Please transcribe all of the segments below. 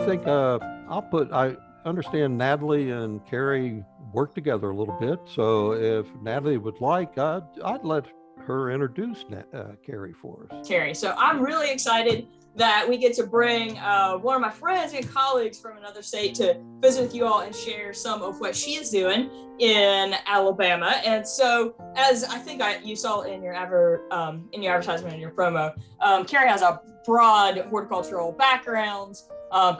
think I understand Natalie and Kerry work together a little bit. So if Natalie would like, I'd let her introduce Kerry for us. Kerry. So I'm really excited that we get to bring one of my friends and colleagues from another state to visit with you all and share some of what she is doing in Alabama. And so, as I think you saw in your advertisement and your promo, Kerry has a broad horticultural background,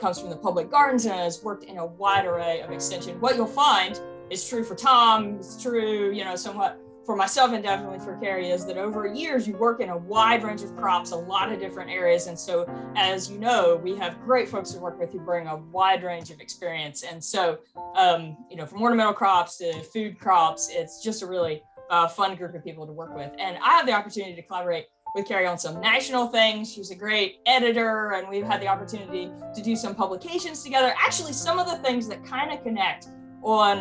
comes from the public gardens, and has worked in a wide array of extension. What you'll find is true for Tom, it's true, somewhat for myself and definitely for Kerry, is that over years you work in a wide range of crops, a lot of different areas. And so, as you know, we have great folks to work with who bring a wide range of experience. And so, from ornamental crops to food crops, it's just a really fun group of people to work with. And I have the opportunity to collaborate with Kerry on some national things. She's a great editor, and we've had the opportunity to do some publications together. Actually, some of the things that kind of connect on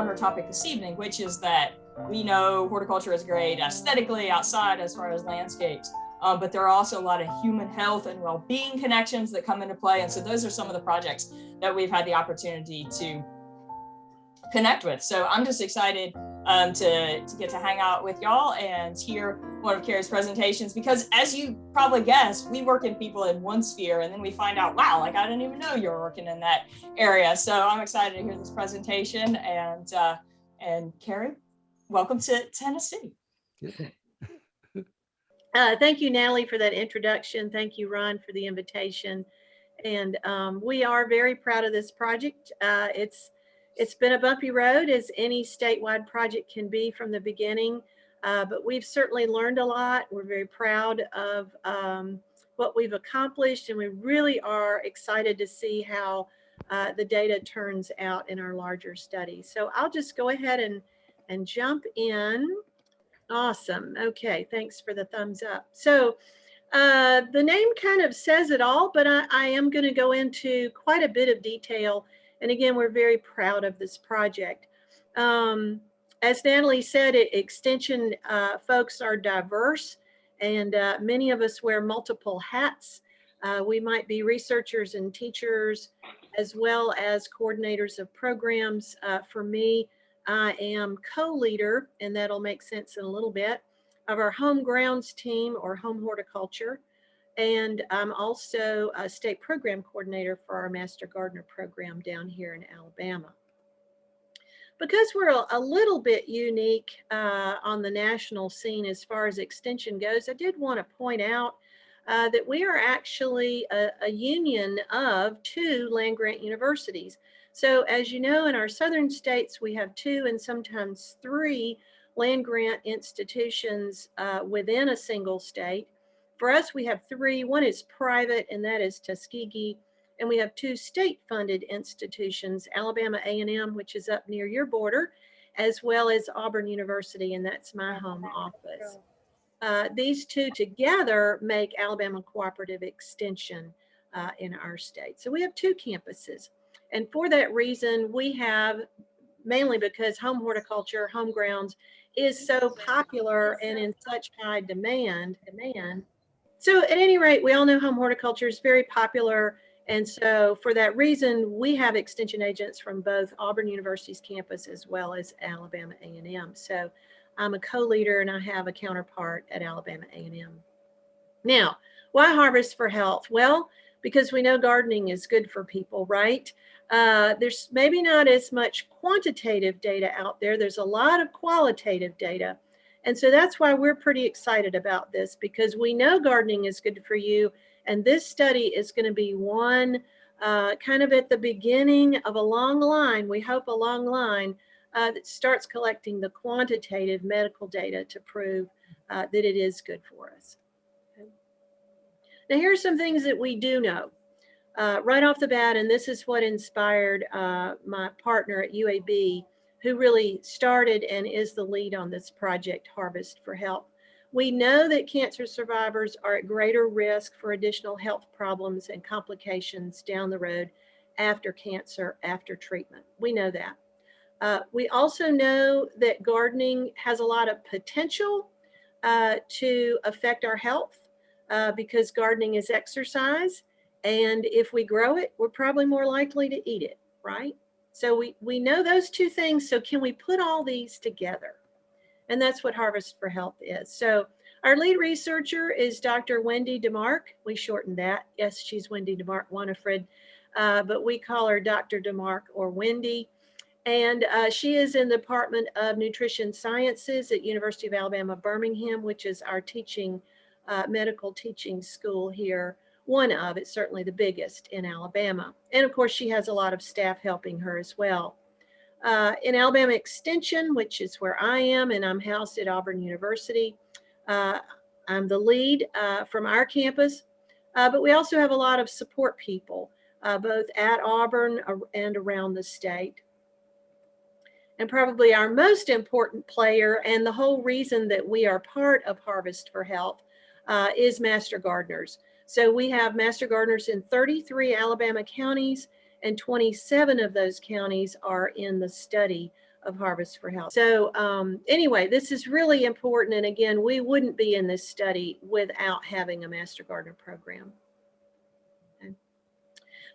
her topic this evening, which is that we know horticulture is great aesthetically outside as far as landscapes, but there are also a lot of human health and well-being connections that come into play. And so those are some of the projects that we've had the opportunity to connect with. So I'm just excited to get to hang out with y'all and hear one of Kerry's presentations, because as you probably guessed, we work in people in one sphere and then we find out, wow, I didn't even know you were working in that area. So I'm excited to hear this presentation. And Kerry, welcome to Tennessee. Thank you, Natalie, for that introduction. Thank you, Ron, for the invitation. And we are very proud of this project. It's been a bumpy road, as any statewide project can be from the beginning, but we've certainly learned a lot. We're very proud of what we've accomplished, and we really are excited to see how the data turns out in our larger study. So I'll just go ahead and jump in. Awesome. Okay, thanks for the thumbs up. So the name kind of says it all, but I am going to go into quite a bit of detail. And again, we're very proud of this project. As Natalie said, extension folks are diverse, and many of us wear multiple hats. We might be researchers and teachers, as well as coordinators of programs. For me, I am co-leader, and that'll make sense in a little bit, of our home grounds team, or home horticulture. And I'm also a state program coordinator for our Master Gardener program down here in Alabama. Because we're a little bit unique on the national scene as far as extension goes, I did want to point out that we are actually a union of 2 land-grant universities. So as you know, in our southern states, we have 2 and sometimes 3 land-grant institutions within a single state. For us, we have 3. One is private, and that is Tuskegee. And we have 2 state-funded institutions, Alabama A&M, which is up near your border, as well as Auburn University, and that's my home office. These 2 together make Alabama Cooperative Extension in our state. So we have 2 campuses. And for that reason, we have, mainly because home horticulture, home grounds, is so popular and in such high demand. So at any rate, we all know home horticulture is very popular. And so for that reason, we have extension agents from both Auburn University's campus as well as Alabama A&M. So I'm a co-leader and I have a counterpart at Alabama A&M. Now, why Harvest for Health? Well, because we know gardening is good for people, right? There's maybe not as much quantitative data out there. There's a lot of qualitative data. And so that's why we're pretty excited about this, because we know gardening is good for you. And this study is going to be one kind of at the beginning of a long line, we hope a long line, that starts collecting the quantitative medical data to prove that it is good for us. Okay. Now, here are some things that we do know. Right off the bat, and this is what inspired my partner at UAB, who really started and is the lead on this project, Harvest for Health. We know that cancer survivors are at greater risk for additional health problems and complications down the road after cancer, after treatment. We know that. We also know that gardening has a lot of potential to affect our health because gardening is exercise. And if we grow it, we're probably more likely to eat it, right? So we know those two things. So can we put all these together? And that's what Harvest for Health is. So our lead researcher is Dr. Wendy DeMark. We shortened that. Yes, she's Wendy DeMark Wanifred, but we call her Dr. DeMark or Wendy. And she is in the Department of Nutrition Sciences at University of Alabama, Birmingham, which is our medical teaching school here. One of, it's certainly the biggest in Alabama. And of course, she has a lot of staff helping her as well. In Alabama Extension, which is where I am, and I'm housed at Auburn University. I'm the lead from our campus, but we also have a lot of support people, both at Auburn and around the state. And probably our most important player, and the whole reason that we are part of Harvest for Health, is Master Gardeners. So we have Master Gardeners in 33 Alabama counties, and 27 of those counties are in the study of Harvest for Health. So anyway, this is really important. And again, we wouldn't be in this study without having a Master Gardener program. Okay.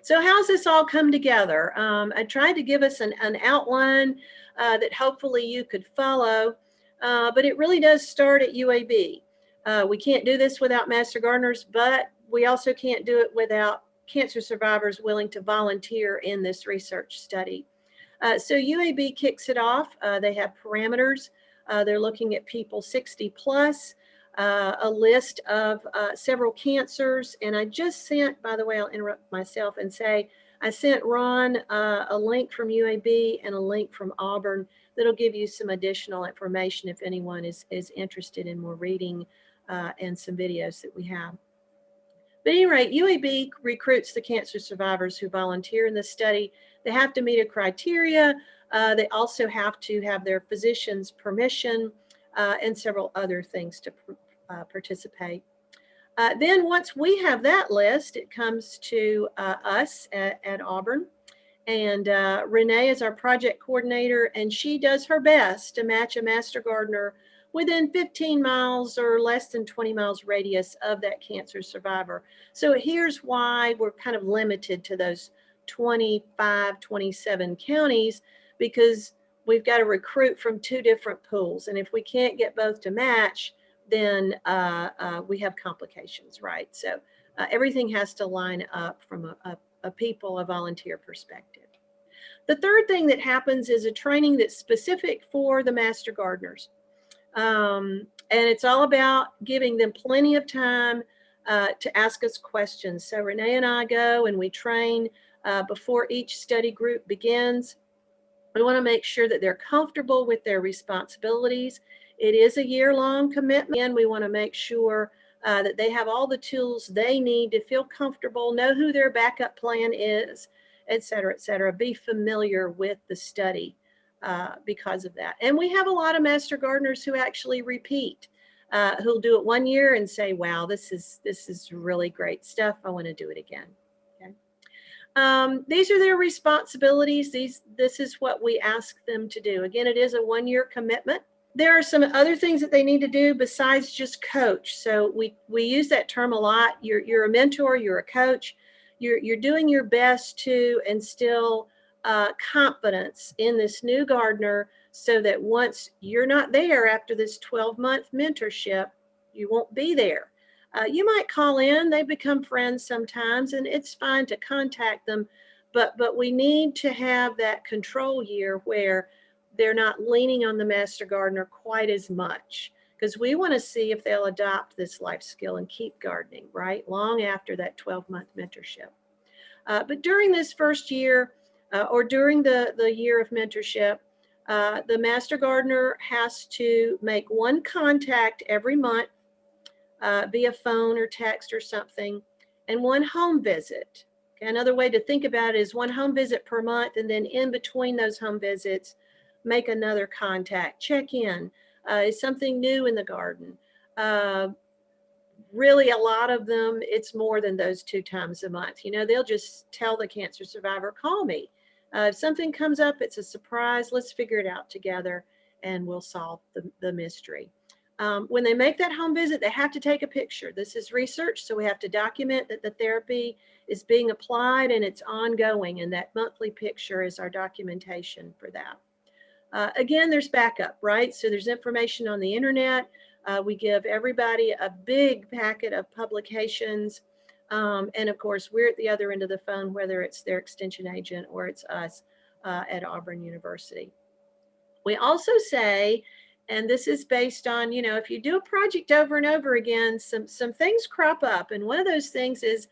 So how's this all come together? I tried to give us an outline that hopefully you could follow, but it really does start at UAB. We can't do this without Master Gardeners, but we also can't do it without cancer survivors willing to volunteer in this research study. So UAB kicks it off. They have parameters. They're looking at people 60 plus, a list of several cancers. And I just sent, by the way, I'll interrupt myself and say, I sent Ron a link from UAB and a link from Auburn that'll give you some additional information if anyone is interested in more reading and some videos that we have. But at any rate, UAB recruits the cancer survivors who volunteer in this study. They have to meet a criteria. They also have to have their physician's permission and several other things to participate. Then once we have that list, it comes to us at Auburn. And Renee is our project coordinator, and she does her best to match a Master Gardener within 15 miles or less than 20 miles radius of that cancer survivor. So here's why we're kind of limited to those 25, 27 counties, because we've got to recruit from two different pools. And if we can't get both to match, then we have complications, right? So everything has to line up from a volunteer perspective. The third thing that happens is a training that's specific for the Master Gardeners. And it's all about giving them plenty of time to ask us questions. So Renee and I go and we train before each study group begins. We want to make sure that they're comfortable with their responsibilities. It is a year-long commitment, and we want to make sure that they have all the tools they need to feel comfortable, know who their backup plan is, et cetera, be familiar with the study because of that. And we have a lot of Master Gardeners who actually repeat, who'll do it one year and say, wow, this is really great stuff. I want to do it again. Okay. These are their responsibilities. This is what we ask them to do. Again, it is a one-year commitment. There are some other things that they need to do besides just coach. So we use that term a lot. You're a mentor, you're a coach. You're doing your best to instill confidence in this new gardener so that once you're not there after this 12-month mentorship, you won't be there. You might call in, they become friends sometimes, and it's fine to contact them, but we need to have that control year where they're not leaning on the Master Gardener quite as much, because we want to see if they'll adopt this life skill and keep gardening, right, long after that 12-month mentorship. But during this first year or during the year of mentorship, the Master Gardener has to make one contact every month via phone or text or something, and one home visit. Okay, another way to think about it is one home visit per month, and then in between those home visits, make another contact, check in. Is something new in the garden? Really, a lot of them, it's more than those 2 times a month. You know, they'll just tell the cancer survivor, call me. If something comes up, it's a surprise. Let's figure it out together and we'll solve the mystery. When they make that home visit, they have to take a picture. This is research, so we have to document that the therapy is being applied and it's ongoing, and that monthly picture is our documentation for that. Again, there's backup, right? So there's information on the internet. We give everybody a big packet of publications. And of course, we're at the other end of the phone, whether it's their extension agent or it's us at Auburn University. We also say, and this is based on, you know, if you do a project over and over again, some things crop up. And one of those things is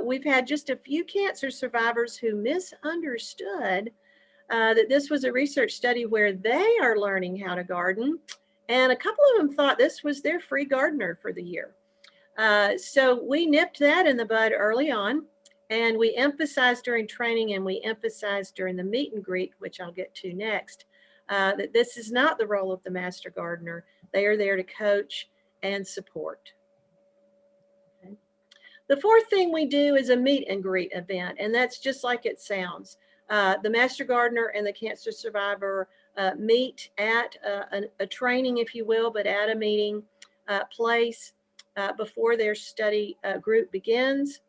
we've had just a few cancer survivors who misunderstood that this was a research study where they are learning how to garden. And a couple of them thought this was their free gardener for the year. So we nipped that in the bud early on, and we emphasized during training and we emphasized during the meet and greet, which I'll get to next, that this is not the role of the master gardener. They are there to coach and support. Okay. The fourth thing we do is a meet and greet event, and that's just like it sounds. The master gardener and the cancer survivor meet at a training, if you will, but at a meeting place before their study group begins.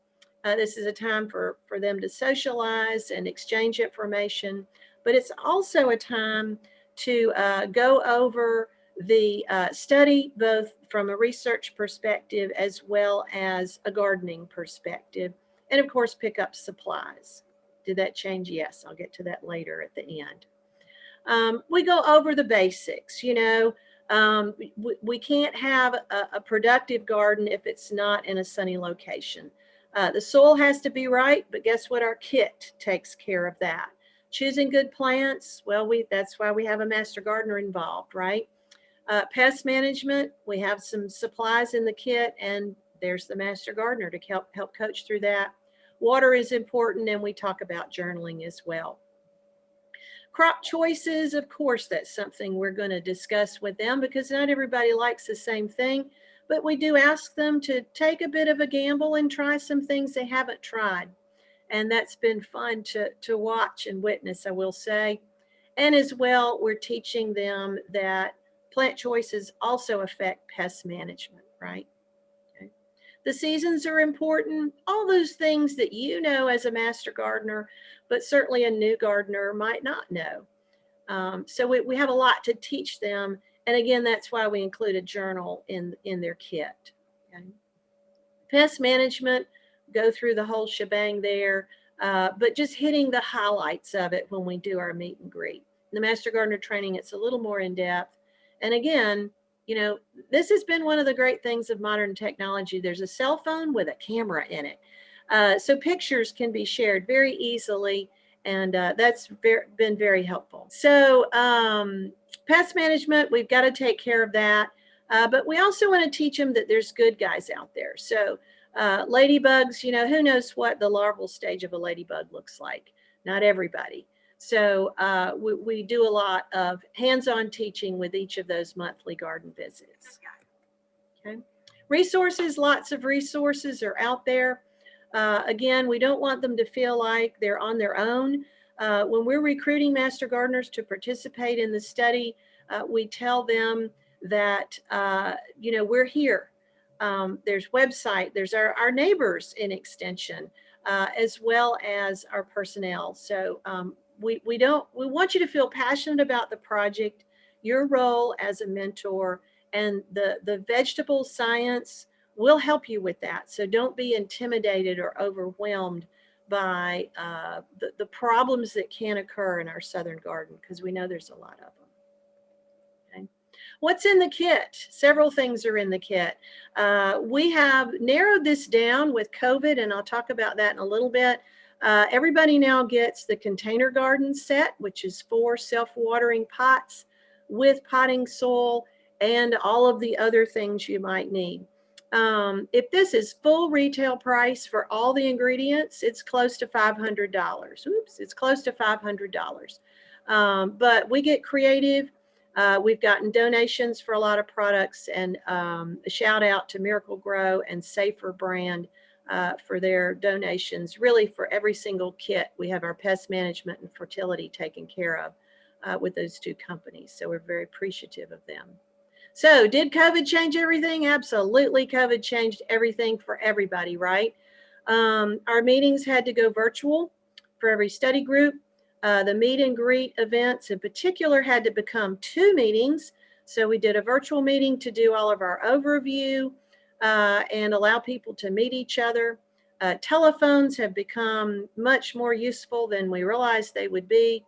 This is a time for them to socialize and exchange information, but it's also a time to go over the study, both from a research perspective as well as a gardening perspective, and of course, pick up supplies. Did that change? Yes, I'll get to that later at the end. We go over the basics. You know, we can't have a productive garden if it's not in a sunny location. The soil has to be right, but guess what? Our kit takes care of that. Choosing good plants, well, that's why we have a master gardener involved, right? Pest management, we have some supplies in the kit, and there's the master gardener to help coach through that. Water is important, and we talk about journaling as well. Crop choices, of course, that's something we're going to discuss with them because not everybody likes the same thing, but we do ask them to take a bit of a gamble and try some things they haven't tried. And that's been fun to watch and witness, I will say. And as well, we're teaching them that plant choices also affect pest management, right? The seasons are important, all those things that you know as a master gardener, but certainly a new gardener might not know. So we have a lot to teach them. And again, that's why we include a journal in their kit. Okay? Pest management, go through the whole shebang there, but just hitting the highlights of it when we do our meet and greet. The master gardener training, it's a little more in depth. And again, you know, this has been one of the great things of modern technology. There's a cell phone with a camera in it. So pictures can be shared very easily, and that's been very helpful. So pest management, we've got to take care of that. But we also want to teach them that there's good guys out there. So ladybugs, you know, who knows what the larval stage of a ladybug looks like? Not everybody. So we do a lot of hands-on teaching with each of those monthly garden visits. Okay. Resources, lots of resources are out there. Again, we don't want them to feel like they're on their own. When we're recruiting master gardeners to participate in the study, we tell them that, you know, we're here. There's website, there's our neighbors in Extension, as well as our personnel. So we want you to feel passionate about the project, your role as a mentor, and the vegetable science will help you with that. So don't be intimidated or overwhelmed by the problems that can occur in our southern garden, because we know there's a lot of them. Okay. What's in the kit? Several things are in the kit. We have narrowed this down with COVID, and I'll talk about that in a little bit. Everybody now gets the container garden set, which is 4 self-watering pots with potting soil and all of the other things you might need. If this is full retail price for all the ingredients, it's close to $500. Oops, it's close to $500. But we get creative. We've gotten donations for a lot of products, and a shout out to Miracle Grow and Safer Brand for their donations. Really, for every single kit, we have our pest management and fertility taken care of with those 2 companies. So we're very appreciative of them. So did COVID change everything? Absolutely. COVID changed everything for everybody, right? Our meetings had to go virtual for every study group. The meet and greet events in particular had to become 2 meetings. So we did a virtual meeting to do all of our overview and allow people to meet each other. Telephones have become much more useful than we realized they would be.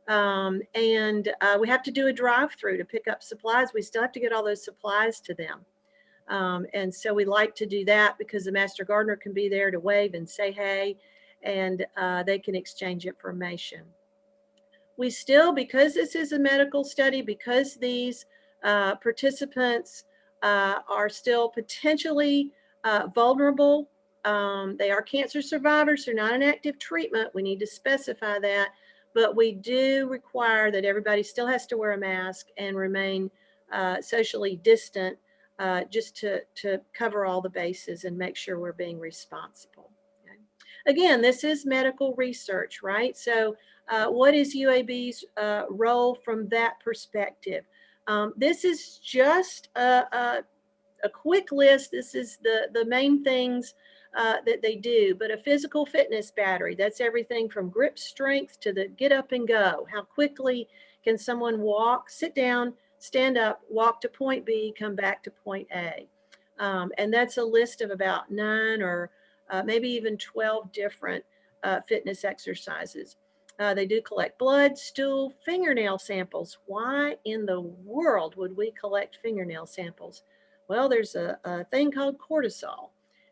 We have to do a drive-through to pick up supplies. We still have to get all those supplies to them. And so we like to do that because the master gardener can be there to wave and say hey, and they can exchange information. We still, because this is a medical study, because these participants are still potentially vulnerable, they are cancer survivors, they're not in active treatment. We need to specify that, but we do require that everybody still has to wear a mask and remain socially distant just to cover all the bases and make sure we're being responsible. Okay. Again, this is medical research, right? So what is UAB's role from that perspective? This is just a quick list. This is the main things that they do, but a physical fitness battery, that's everything from grip strength to the get up and go. How quickly can someone walk, sit down, stand up, walk to point B, come back to point A. And that's a list of about 9 or maybe even 12 different fitness exercises. They do collect blood, stool, fingernail samples. Why in the world would we collect fingernail samples? Well, there's a thing called cortisol,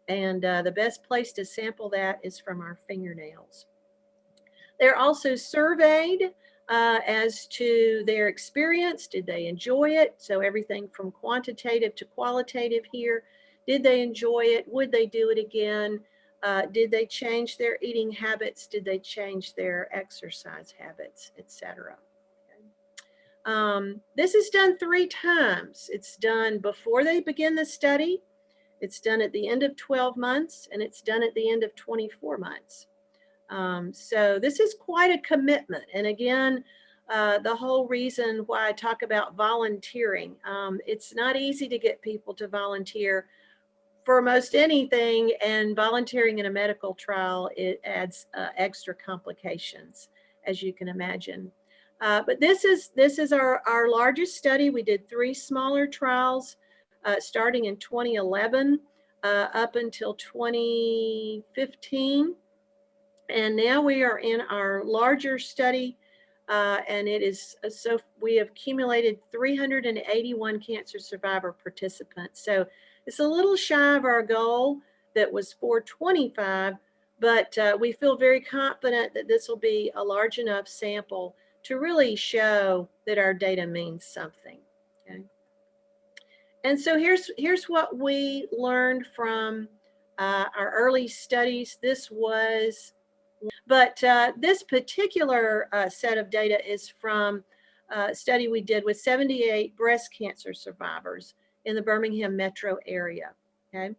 and the best place to sample that is from our fingernails. They're also surveyed as to their experience. Did they enjoy it? So everything from quantitative to qualitative here. Did they enjoy it? Would they do it again? Did they change their eating habits? Did they change their exercise habits, etc.? This is done 3 times. It's done before they begin the study, it's done at the end of 12 months, and it's done at the end of 24 months. So this is quite a commitment. And again, the whole reason why I talk about volunteering, it's not easy to get people to volunteer for most anything, and volunteering in a medical trial, it adds extra complications, as you can imagine. But this is our largest study. We did 3 smaller trials starting in 2011 up until 2015. And now we are in our larger study, and it is so we have accumulated 381 cancer survivor participants. So it's a little shy of our goal that was 425, but we feel very confident that this will be a large enough sample to really show that our data means something. Okay. And so here's what we learned from our early studies. This particular set of data is from a study we did with 78 breast cancer survivors in the Birmingham metro area. Okay,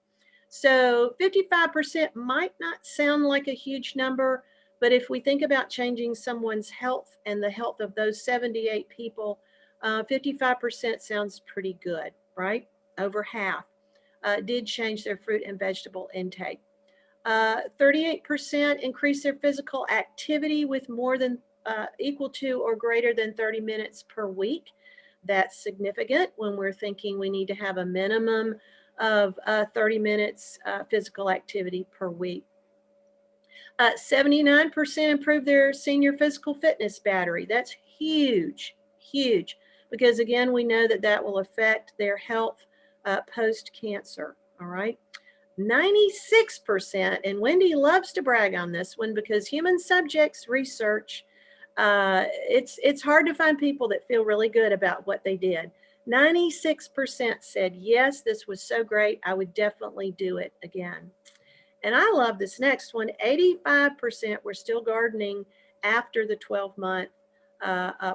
so 55% might not sound like a huge number, but if we think about changing someone's health and the health of those 78 people, 55% sounds pretty good, right? Over half did change their fruit and vegetable intake. 38% increased their physical activity with more than equal to or greater than 30 minutes per week. That's significant when we're thinking we need to have a minimum of 30 minutes physical activity per week. 79% improved their senior physical fitness battery. That's huge, huge, because again, we know that that will affect their health post-cancer, all right? 96%, and Wendy loves to brag on this one because human subjects research, it's hard to find people that feel really good about what they did. 96% said, yes, this was so great, I would definitely do it again. And I love this next one. 85% were still gardening after the 12-month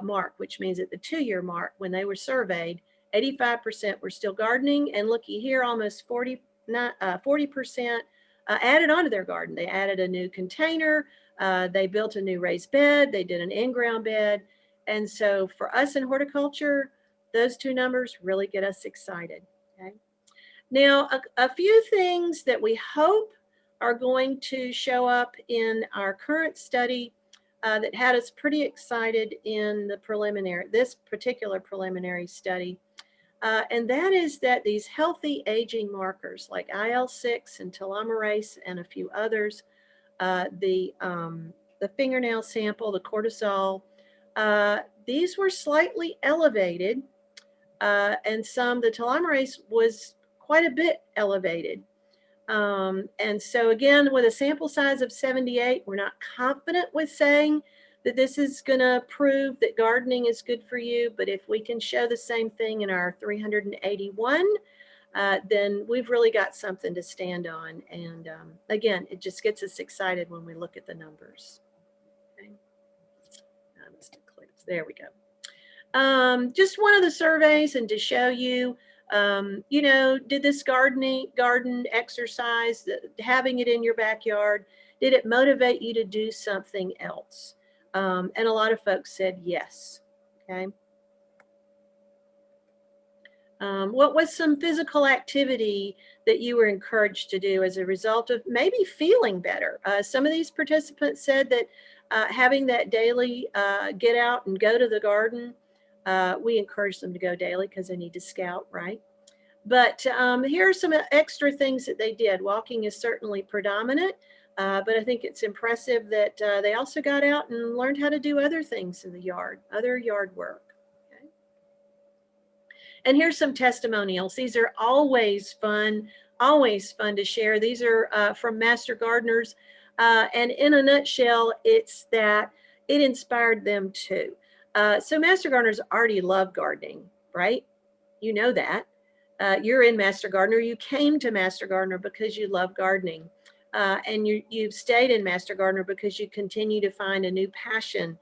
mark, which means at the 2-year mark when they were surveyed, 85% were still gardening. And looky here, almost 40% added onto their garden. They added a new container. They built a new raised bed. They did an in-ground bed. And so for us in horticulture, those two numbers really get us excited. Okay. Now, a few things that we hope are going to show up in our current study that had us pretty excited in this particular preliminary study. And that is that these healthy aging markers like IL-6 and telomerase and a few others, the fingernail sample, the cortisol, these were slightly elevated, and the telomerase was quite a bit elevated. And so again, with a sample size of 78, we're not confident with saying that this is going to prove that gardening is good for you. But if we can show the same thing in our 381, then we've really got something to stand on. And again, it just gets us excited when we look at the numbers. Okay. I must have clicked. There we go. Just one of the surveys, and to show you, did this garden exercise, having it in your backyard, did it motivate you to do something else? And a lot of folks said yes. Okay. What was some physical activity that you were encouraged to do as a result of maybe feeling better? Some of these participants said that having that daily get out and go to the garden, we encourage them to go daily because they need to scout, right? But here are some extra things that they did. Walking is certainly predominant, but I think it's impressive that they also got out and learned how to do other things in the yard, other yard work. Okay. And here's some testimonials. These are always fun to share. These are from Master Gardeners. And in a nutshell, it's that it inspired them too. So Master Gardeners already love gardening, right? You know that. You're in Master Gardener. You came to Master Gardener because you love gardening. And you've stayed in Master Gardener because you continue to find a new passion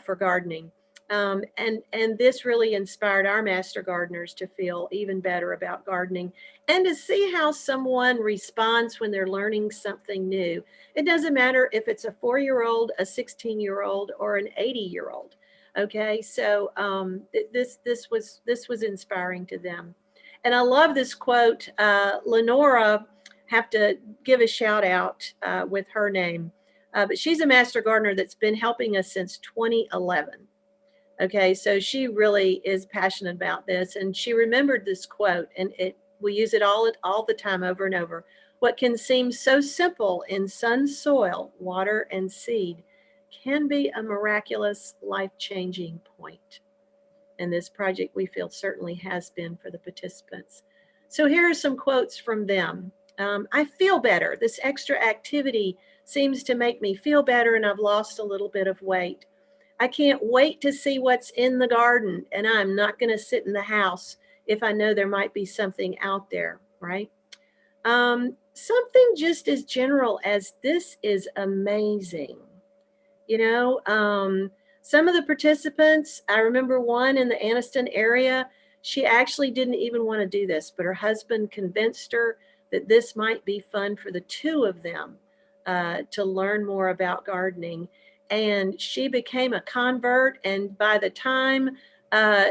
for gardening. And this really inspired our Master Gardeners to feel even better about gardening and to see how someone responds when they're learning something new. It doesn't matter if it's a 4-year-old, a 16-year-old, or an 80-year-old. Okay, so this was inspiring to them. And I love this quote. Lenora, have to give a shout out with her name, but she's a Master Gardener that's been helping us since 2011. Okay, so she really is passionate about this, and she remembered this quote, and we use it all the time, over and over. What can seem so simple in sun, soil, water, and seed can be a miraculous, life-changing point. And this project, we feel, certainly has been for the participants. So here are some quotes from them. I feel better. This extra activity seems to make me feel better, and I've lost a little bit of weight. I can't wait to see what's in the garden, and I'm not going to sit in the house if I know there might be something out there, right? Something just as general as this is amazing. Some of the participants, I remember one in the Anniston area, she actually didn't even want to do this, but her husband convinced her that this might be fun for the two of them to learn more about gardening. And she became a convert, and by the time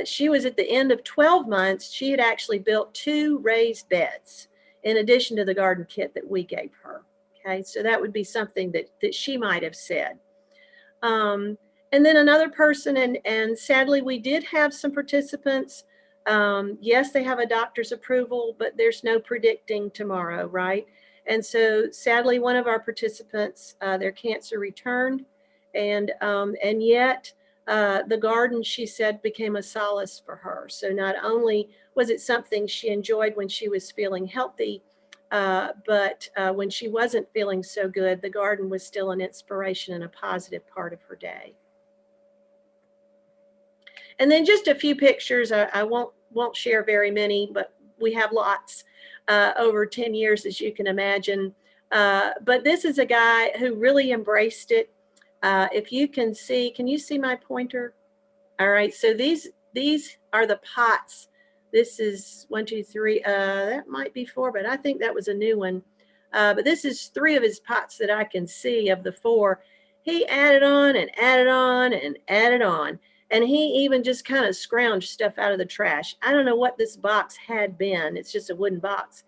she was at the end of 12 months, she had actually built 2 raised beds in addition to the garden kit that we gave her. Okay, so that would be something that she might have said. And then another person, and sadly we did have some participants. Yes, they have a doctor's approval, but there's no predicting tomorrow, right? And so sadly, one of our participants, their cancer returned, and yet the garden, she said, became a solace for her. So not only was it something she enjoyed when she was feeling healthy, but when she wasn't feeling so good, the garden was still an inspiration and a positive part of her day. And then just a few pictures. I won't share very many, but we have lots over 10 years, as you can imagine. But this is a guy who really embraced it. If you can you see my pointer? All right, so these are the pots. This is 1, 2, 3. That might be 4, but I think that was a new one. But this is 3 of his pots that I can see of the 4. He added on and added on and added on. And he even just kind of scrounged stuff out of the trash. I don't know what this box had been. It's just a wooden box.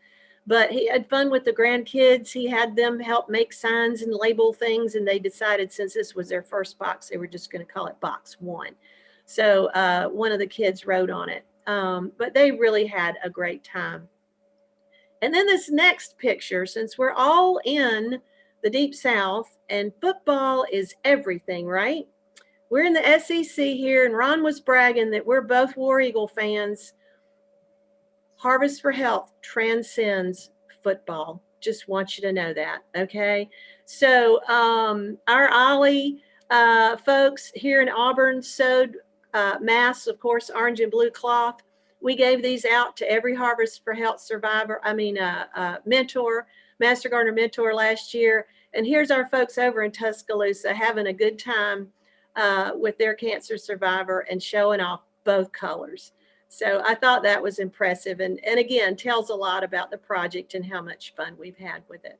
But he had fun with the grandkids. He had them help make signs and label things. And they decided, since this was their first box, they were just going to call it Box 1. So one of the kids wrote on it. But they really had a great time. And then this next picture, since we're all in the Deep South and football is everything, right? We're in the SEC here, and Ron was bragging that we're both War Eagle fans. Harvest for Health transcends football. Just want you to know that, okay? So our Ollie folks here in Auburn sewed masks, of course, orange and blue cloth. We gave these out to every Harvest for Health survivor, mentor, Master Gardener mentor last year. And here's our folks over in Tuscaloosa having a good time with their cancer survivor and showing off both colors. So I thought that was impressive. And again, tells a lot about the project and how much fun we've had with it.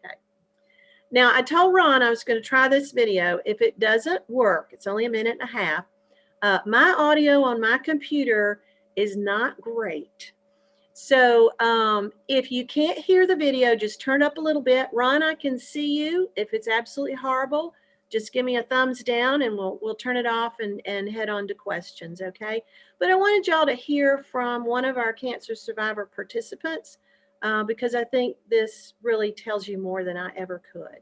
Okay. Now, I told Ron I was going to try this video. If it doesn't work, it's only a minute and a half. My audio on my computer is not great. So if you can't hear the video, just turn up a little bit. Ron, I can see you. If it's absolutely horrible, just give me a thumbs down and we'll turn it off and head on to questions, okay? But I wanted y'all to hear from one of our cancer survivor participants because I think this really tells you more than I ever could.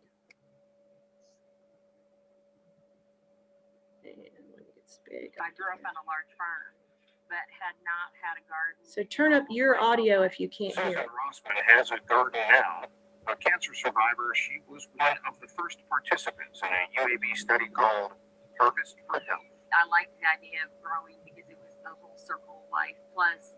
And when it gets big, I grew up on a large farm, but had not had a garden. so turn up your audio if you can't hear. Susan Rossman has a garden now. A cancer survivor, she was one of the first participants in a UAB study called Harvest for Health. I liked the idea of growing because it was the whole circle of life. Plus,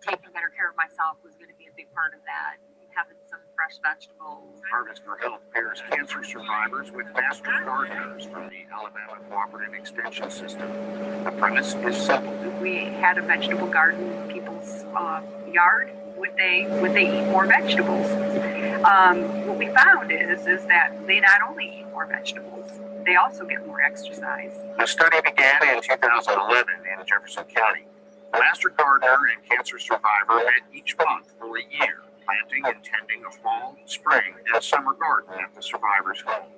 taking better care of myself was going to be a big part of that. Having some fresh vegetables. Harvest for Health pairs cancer survivors with master gardeners from the Alabama Cooperative Extension System. The premise is simple. We had a vegetable garden in people's yard. Would they eat more vegetables? What we found is that they not only eat more vegetables, they also get more exercise. The study began in 2011 in Jefferson County. The master gardener and cancer survivor met each month for a year, planting and tending a fall, spring, and summer garden at the survivor's home.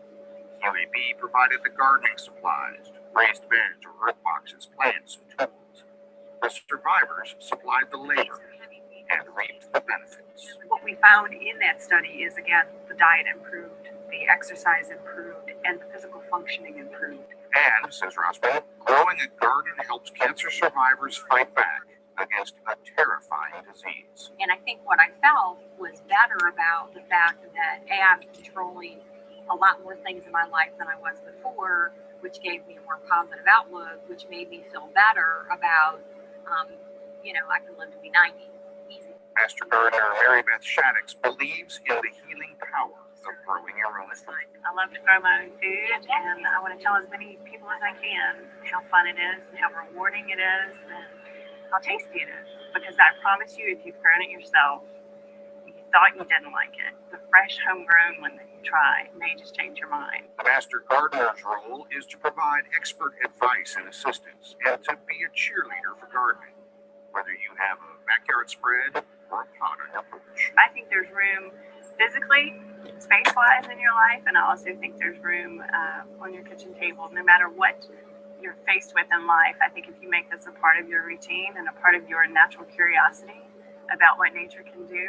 UAB provided the gardening supplies, raised beds or earth boxes, plants, and tools. The survivors supplied the labor and reaped the benefits. What we found in that study is, again, the diet improved, the exercise improved, and the physical functioning improved. And, says Rossman, growing a garden helps cancer survivors fight back against a terrifying disease. And I think what I felt was better about the fact that I'm controlling a lot more things in my life than I was before, which gave me a more positive outlook, which made me feel better about, I can live to be 90. Easy. Master Gardener Mary Beth Shaddix believes in the healing power of growing your own food. I love to grow my own food, and I want to tell as many people as I can how fun it is and how rewarding it is and how tasty it is. Because I promise you, if you've grown it yourself, you thought you didn't like it, the fresh homegrown one that you try may just change your mind. The Master Gardener's role is to provide expert advice and assistance and to be a cheerleader for gardening, whether you have a backyard spread or a pot on your porch. I think there's room physically, space-wise in your life, and I also think there's room on your kitchen table. No matter what you're faced with in life, I think if you make this a part of your routine and a part of your natural curiosity about what nature can do,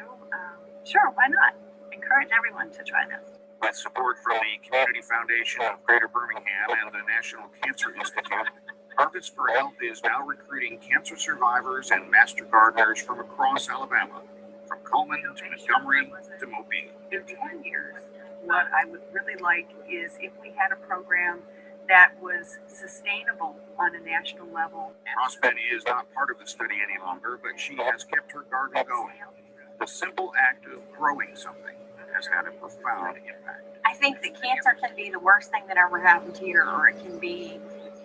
sure, why not? Encourage everyone to try this. With support from the Community Foundation of Greater Birmingham and the National Cancer Institute, Harvest for Health is now recruiting cancer survivors and master gardeners from across Alabama, from Coleman to Montgomery to Mobile. In 10 years, what I would really like is if we had a program that was sustainable on a national level. Rossman is not part of the study any longer, but she has kept her garden going. The simple act of growing something has had a profound impact. I think that cancer can be the worst thing that ever happened to you, or it can be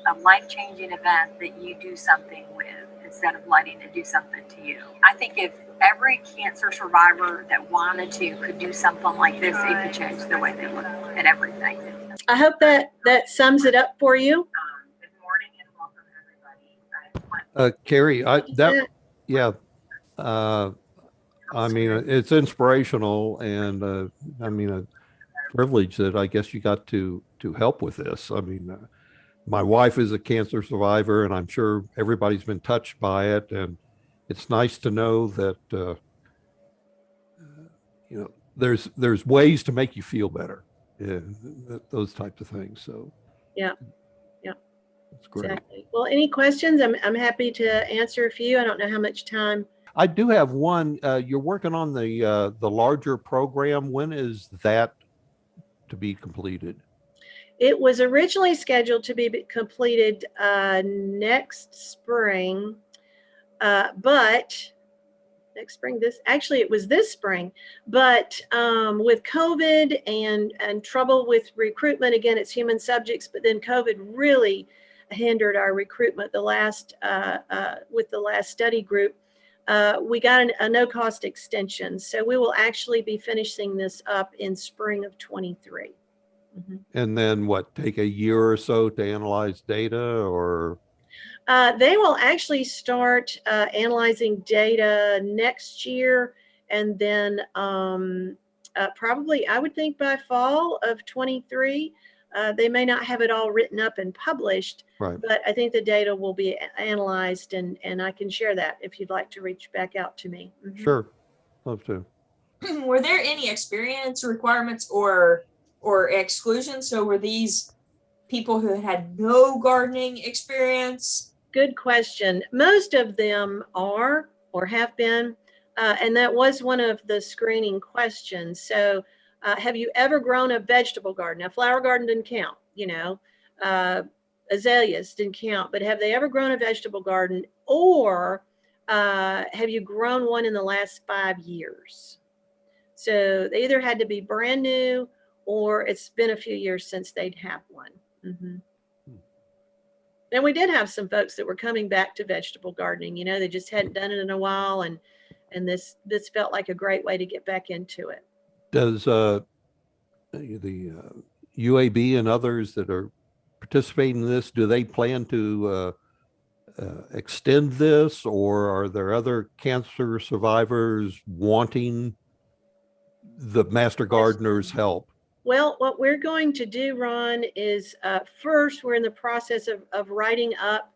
a life-changing event that you do something with instead of letting it do something to you. I think if every cancer survivor that wanted to could do something like this, it could change the way they look at everything. I hope that sums it up for you. Good morning and welcome Kerry, Yeah. yeah, uh, I mean, it's inspirational, and I mean, a privilege that I guess you got to help with this. I mean, my wife is a cancer survivor, and I'm sure everybody's been touched by it, and it's nice to know that there's ways to make you feel better, yeah, those types of things. So Yeah. Yeah. that's great. Exactly. Well, any questions? I'm happy to answer a few. I don't know how much time. I do have one. You're working on the larger program. When is that to be completed? It was originally scheduled to be completed next spring, but next spring, it was this spring, but with COVID and trouble with recruitment, again, it's human subjects, but then COVID really hindered our recruitment. With the last study group, we got a no-cost extension, so we will actually be finishing this up in spring of 23. Mm-hmm. And then what, take a year or so to analyze data, or? They will actually start analyzing data next year, and then probably, I would think by fall of 23, they may not have it all written up and published, right, but I think the data will be analyzed, and I can share that if you'd like to reach back out to me. Mm-hmm. Sure, love to. Were there any experience requirements or exclusions? So were these people who had no gardening experience? Good question. Most of them are or have been, and that was one of the screening questions. So have you ever grown a vegetable garden? A flower garden didn't count, azaleas didn't count, but have they ever grown a vegetable garden, or have you grown one in the last 5 years? So they either had to be brand new, or it's been a few years since they'd have one. Mm-hmm. And we did have some folks that were coming back to vegetable gardening. They just hadn't done it in a while, and this felt like a great way to get back into it. Does the UAB and others that are participating in this, do they plan to extend this, or are there other cancer survivors wanting the Master Gardener's help? Well, what we're going to do, Ron, is first we're in the process of writing up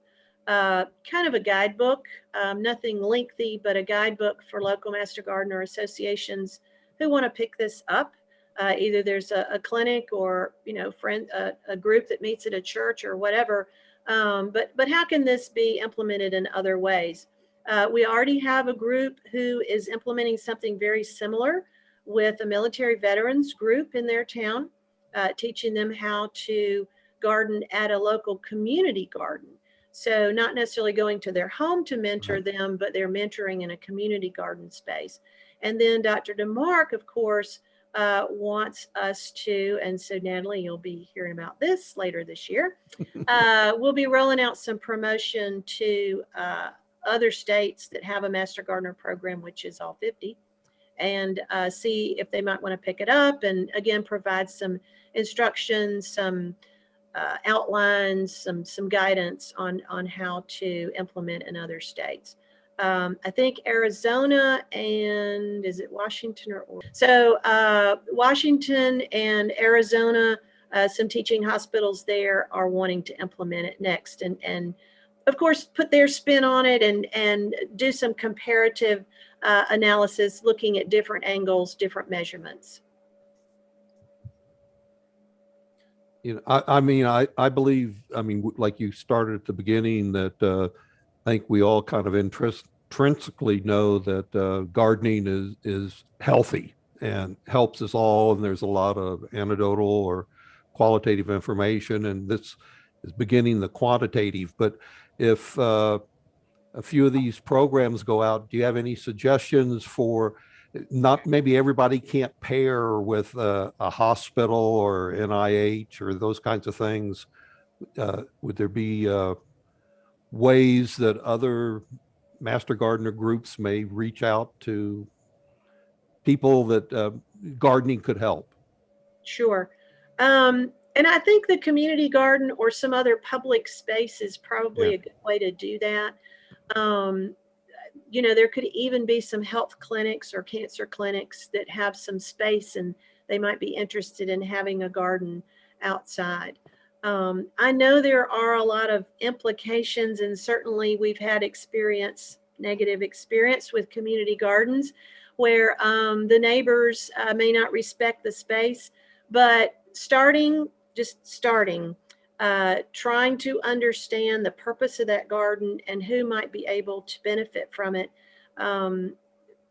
kind of a guidebook, nothing lengthy, but a guidebook for local Master Gardener associations who want to pick this up. Either there's a clinic, or a group that meets at a church or whatever. But how can this be implemented in other ways? We already have a group who is implementing something very similar with a military veterans group in their town, teaching them how to garden at a local community garden. So not necessarily going to their home to mentor them, but they're mentoring in a community garden space. And then Dr. DeMark, of course, wants us to, and so Natalie, you'll be hearing about this later this year. We'll be rolling out some promotion to other states that have a Master Gardener program, which is all 50. And see if they might want to pick it up, and again provide some instructions, some outlines, some guidance on how to implement in other states. I think Arizona and is it Washington or Oregon? So Washington and Arizona, some teaching hospitals there are wanting to implement it next, and of course put their spin on it and do some comparative analysis, looking at different angles, different measurements. I mean, I believe, like you started at the beginning, that I think we all kind of intrinsically know that gardening is healthy and helps us all. And there's a lot of anecdotal or qualitative information, and this is beginning the quantitative. But if a few of these programs go out, do you have any suggestions for, not maybe everybody can't pair with a hospital or NIH or those kinds of things? Would there be ways that other Master Gardener groups may reach out to people that gardening could help? Sure. And I think the community garden or some other public space is probably a good way to do that. Um, there could even be some health clinics or cancer clinics that have some space and they might be interested in having a garden outside. I know there are a lot of implications, and certainly we've had negative experience with community gardens where the neighbors may not respect the space, but just starting, trying to understand the purpose of that garden and who might be able to benefit from it.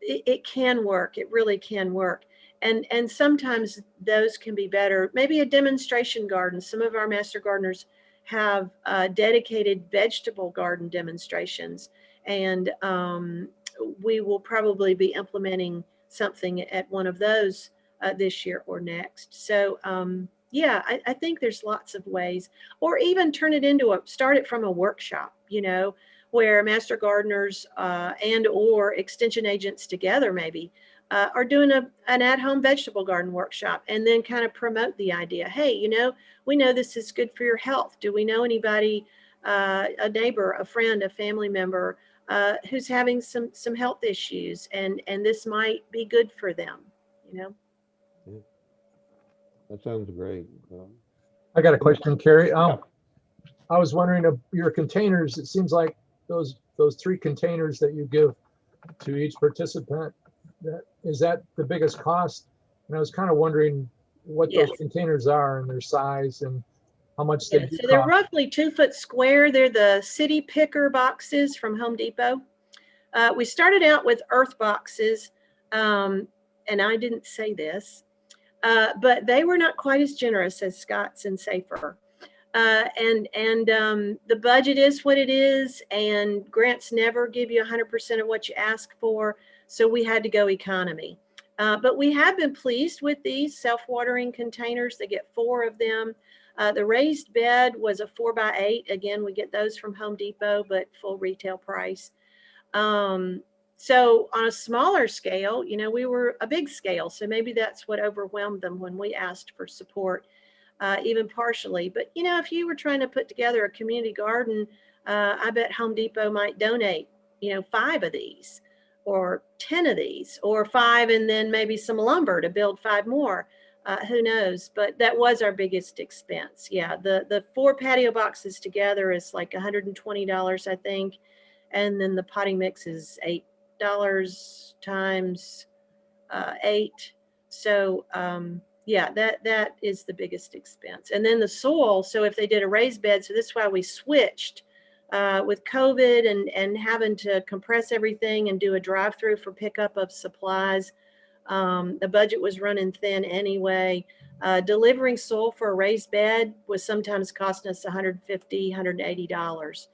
It can work. It really can work. And sometimes those can be better. Maybe a demonstration garden. Some of our master gardeners have dedicated vegetable garden demonstrations. And we will probably be implementing something at one of those this year or next. So yeah, I think there's lots of ways, or even start it from a workshop, where master gardeners and or extension agents together maybe are doing an at-home vegetable garden workshop, and then kind of promote the idea. Hey, we know this is good for your health. Do we know anybody, a neighbor, a friend, a family member who's having some health issues, and this might be good for them, Yeah. That sounds great. I got a question, Kerry. I was wondering of your containers. It seems like those 3 containers that you give to each participant, is that the biggest cost? And I was kind of wondering what Yes. those containers are and their size and how much they do So they're cost. roughly 2 foot square. They're the city picker boxes from Home Depot. We started out with earth boxes, and I didn't say this, but they were not quite as generous as Scott's and Safer. And the budget is what it is, and grants never give you 100% of what you ask for. So we had to go economy. But we have been pleased with these self-watering containers. They get 4 of them. The raised bed was a 4x8. Again, we get those from Home Depot, but full retail price. So on a smaller scale, we were a big scale. So maybe that's what overwhelmed them when we asked for support, even partially. But, if you were trying to put together a community garden, I bet Home Depot might donate, 5 of these or 10 of these or 5, and then maybe some lumber to build 5 more. Who knows? But that was our biggest expense. Yeah, the 4 patio boxes together is like $120, I think. And then the potting mix is $8 times 8. So yeah, that is the biggest expense. And then the soil. So if they did a raised bed, so this is why we switched with COVID and having to compress everything and do a drive-through for pickup of supplies. The budget was running thin anyway. Delivering soil for a raised bed was sometimes costing us $150, $180.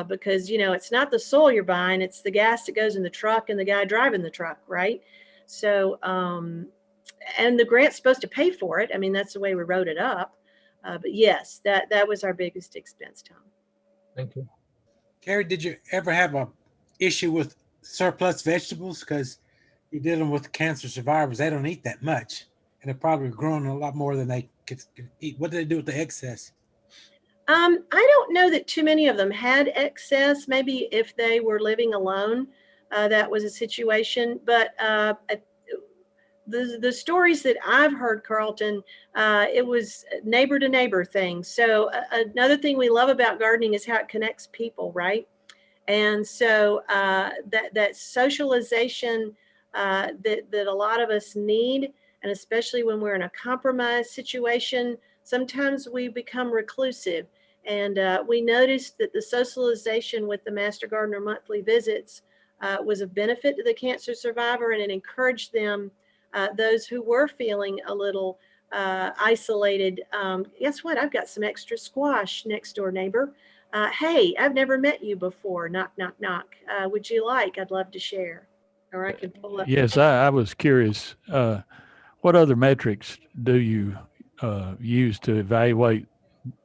Because, it's not the soil you're buying, it's the gas that goes in the truck and the guy driving the truck, right? So, and the grant's supposed to pay for it. I mean, that's the way we wrote it up. But yes, that was our biggest expense, Tom. Thank you. Kerry, did you ever have a issue with surplus vegetables? Because you're dealing with cancer survivors. They don't eat that much, and they're probably growing a lot more than they could eat. What do they do with the excess? I don't know that too many of them had excess. Maybe if they were living alone, that was a situation. But the stories that I've heard, Carlton, it was neighbor to neighbor thing. So another thing we love about gardening is how it connects people, right? And so that socialization that a lot of us need, and especially when we're in a compromised situation, sometimes we become reclusive. And we noticed that the socialization with the Master Gardener monthly visits was of benefit to the cancer survivor, and it encouraged them, those who were feeling a little isolated. Guess what? I've got some extra squash next door, neighbor. Hey, I've never met you before. Knock, knock, knock. Would you like? I'd love to share. Or I can pull up. Yes, I was curious. What other metrics do you use to evaluate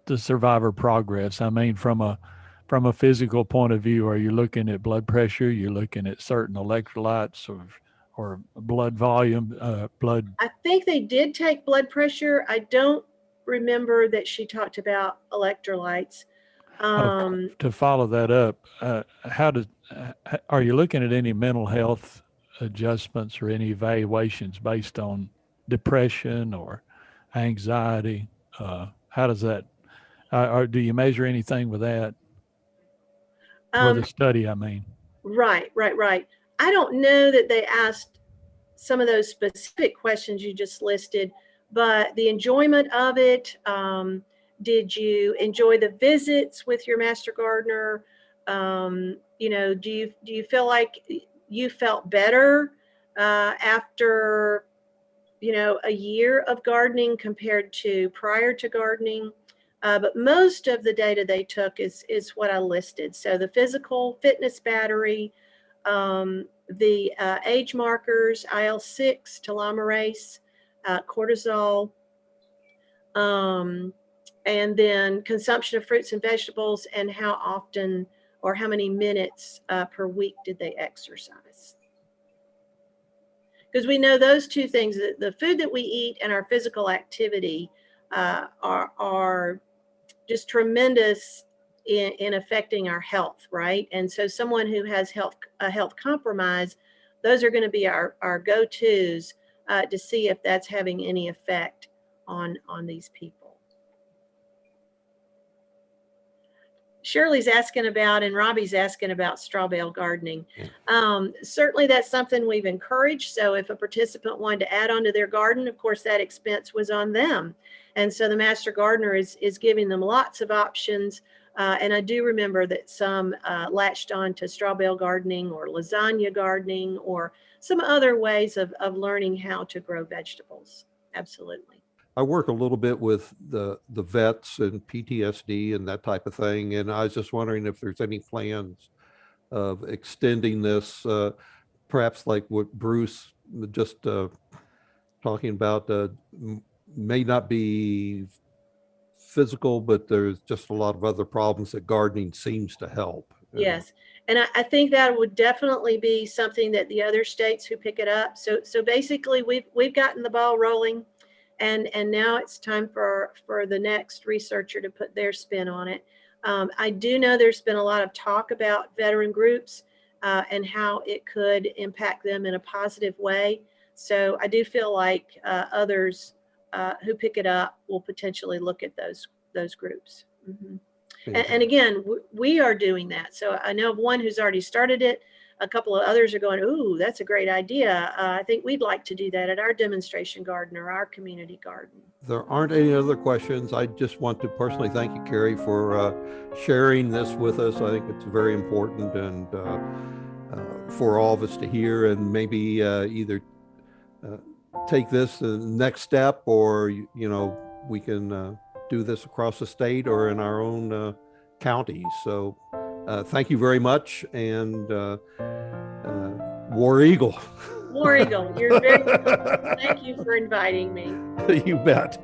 the survivor progress? I mean, from a physical point of view, are you looking at blood pressure? You're looking at certain electrolytes or blood volume, blood? I think they did take blood pressure. I don't remember that she talked about electrolytes. To follow that up, are you looking at any mental health adjustments or any evaluations based on depression or anxiety? How does that, or do you measure anything with that for the study, I mean? Right. I don't know that they asked some of those specific questions you just listed, but the enjoyment of it, did you enjoy the visits with your master gardener? Do you feel like you felt better after a year of gardening compared to prior to gardening? But most of the data they took is what I listed. So the physical fitness battery, the age markers, IL-6, telomerase, cortisol, and then consumption of fruits and vegetables, and how often or how many minutes per week did they exercise. Because we know those two things, the food that we eat and our physical activity are just tremendous in affecting our health, right? And so someone who has a health compromise, those are going to be our go-tos to see if that's having any effect on these people. Shirley's asking about, and Robbie's asking about straw bale gardening. Certainly that's something we've encouraged. So if a participant wanted to add on to their garden, of course, that expense was on them. And so the master gardener is giving them lots of options. And I do remember that some latched on to straw bale gardening or lasagna gardening or some other ways of learning how to grow vegetables. Absolutely. I work a little bit with the vets and PTSD and that type of thing. And I was just wondering if there's any plans of extending this, perhaps like what Bruce just talking about, may not be physical, but there's just a lot of other problems that gardening seems to help. Yes. And I think that would definitely be something that the other states who pick it up. So basically we've gotten the ball rolling. And now it's time for the next researcher to put their spin on it. I do know there's been a lot of talk about veteran groups and how it could impact them in a positive way. So I do feel like others who pick it up will potentially look at those groups. Mm-hmm. And again, we are doing that. So I know of one who's already started it. A couple of others are going, ooh, that's a great idea. I think we'd like to do that at our demonstration garden or our community garden. There aren't any other questions. I just want to personally thank you, Kerry, for sharing this with us. I think it's very important and for all of us to hear, and maybe either take this the next step, or we can do this across the state or in our own counties. So thank you very much, and War Eagle. War Eagle, you're very welcome. Thank you for inviting me. You bet.